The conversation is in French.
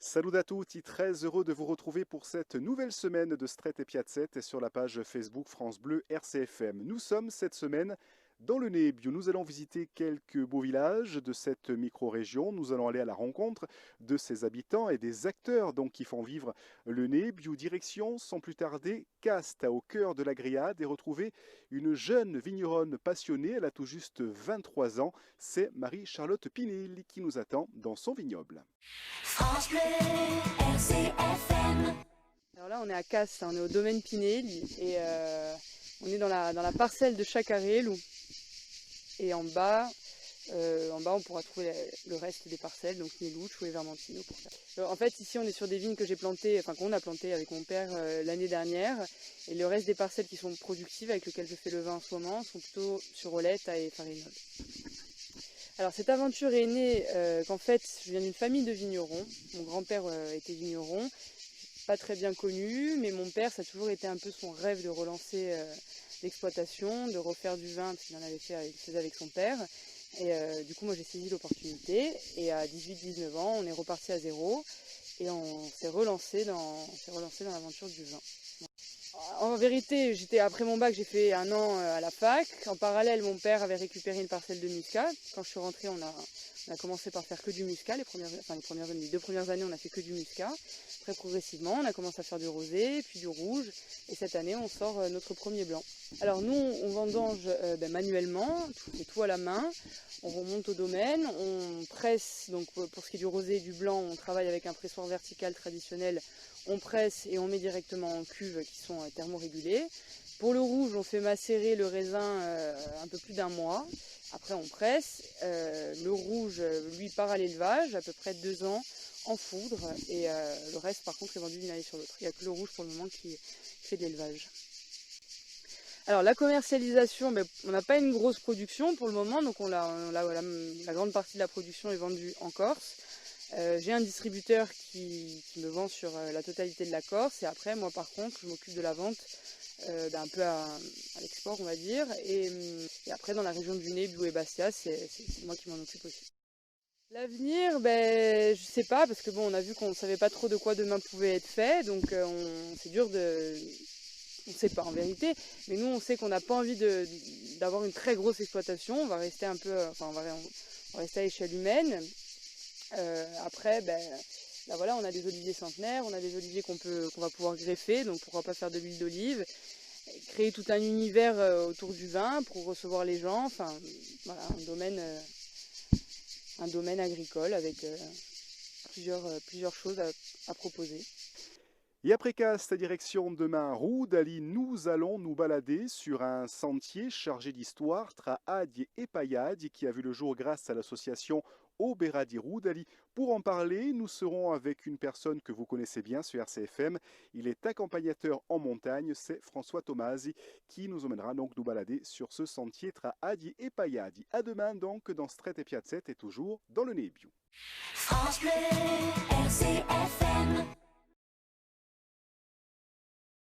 Salut à tutti, très heureux de vous retrouver pour cette nouvelle semaine de Stret et Piazzette sur la page Facebook France Bleu RCFM. Nous sommes cette semaine dans le Nebbio. Nous allons visiter quelques beaux villages de cette micro-région. Nous allons aller à la rencontre de ses habitants et des acteurs donc, qui font vivre le Nebbio. Direction, sans plus tarder, Casta, au cœur de la Griade, et retrouver une jeune vigneronne passionnée. Elle a tout juste 23 ans. C'est Marie-Charlotte Pinelli qui nous attend dans son vignoble. France Bleu, RCFM. Alors là, on est à Casse, on est au domaine Pinelli et on est dans la parcelle de Chacarello. Et en bas, on pourra trouver le reste des parcelles, donc Nieluccio et Vermentino. En fait, ici, on est sur des vignes que j'ai plantées, enfin qu'on a plantées avec mon père l'année dernière. Et le reste des parcelles qui sont productives, avec lesquelles je fais le vin en ce moment, sont plutôt sur Oletta et Farinol. Alors cette aventure est née qu'en fait je viens d'une famille de vignerons. Mon grand-père était vigneron, pas très bien connu, mais mon père, ça a toujours été un peu son rêve de relancer l'exploitation, de refaire du vin, parce qu'il en avait fait, il faisait avec son père. Et du coup moi j'ai saisi l'opportunité et à 18-19 ans on est reparti à zéro et on s'est relancé dans l'aventure du vin. En vérité, après mon bac, j'ai fait un an à la fac. En parallèle, mon père avait récupéré une parcelle de muscat. Quand je suis rentrée, on a commencé par faire que du muscat. Les 2 premières années, on a fait que du muscat. Très progressivement, on a commencé à faire du rosé, puis du rouge. Et cette année, on sort notre premier blanc. Alors nous, on vendange manuellement, on fait tout à la main. On remonte au domaine, on presse. Donc pour ce qui est du rosé et du blanc, on travaille avec un pressoir vertical traditionnel. On presse et on met directement en cuve qui sont thermorégulées. Pour le rouge, on fait macérer le raisin un peu plus d'un mois. Après, on presse. Le rouge, lui, part à l'élevage, à peu près 2 ans en foudre. Et le reste, par contre, est vendu d'une année sur l'autre. Il n'y a que le rouge pour le moment qui fait de l'élevage. Alors, la commercialisation, on n'a pas une grosse production pour le moment. Donc, la grande partie de la production est vendue en Corse. J'ai un distributeur qui me vend sur la totalité de la Corse et après moi par contre je m'occupe de la vente un peu à l'export on va dire et après dans la région du Nebbio et Bastia c'est moi qui m'en occupe aussi. L'avenir, je sais pas parce que bon on a vu qu'on ne savait pas trop de quoi demain pouvait être fait donc c'est dur on ne sait pas en vérité, mais nous on sait qu'on n'a pas envie d'avoir une très grosse exploitation, on va rester un peu, on va rester à échelle humaine. Après, là voilà, on a des oliviers centenaires, on a des oliviers qu'on va pouvoir greffer, donc pourquoi pas faire de l'huile d'olive, créer tout un univers autour du vin pour recevoir les gens, enfin voilà, un domaine agricole avec plusieurs choses à proposer. Et après Casta, direction de Roudali, nous allons nous balader sur un sentier chargé d'histoire tra Adie et Paiadi qui a vu le jour grâce à l'association Obera di Roudali. Pour en parler, nous serons avec une personne que vous connaissez bien sur RCFM. Il est accompagnateur en montagne, c'est François Tomasi qui nous emmènera donc nous balader sur ce sentier tra Adie et Paiadi. À demain donc dans Stret et Piazzette et toujours dans le Nebbio. France Bleu, RCFM.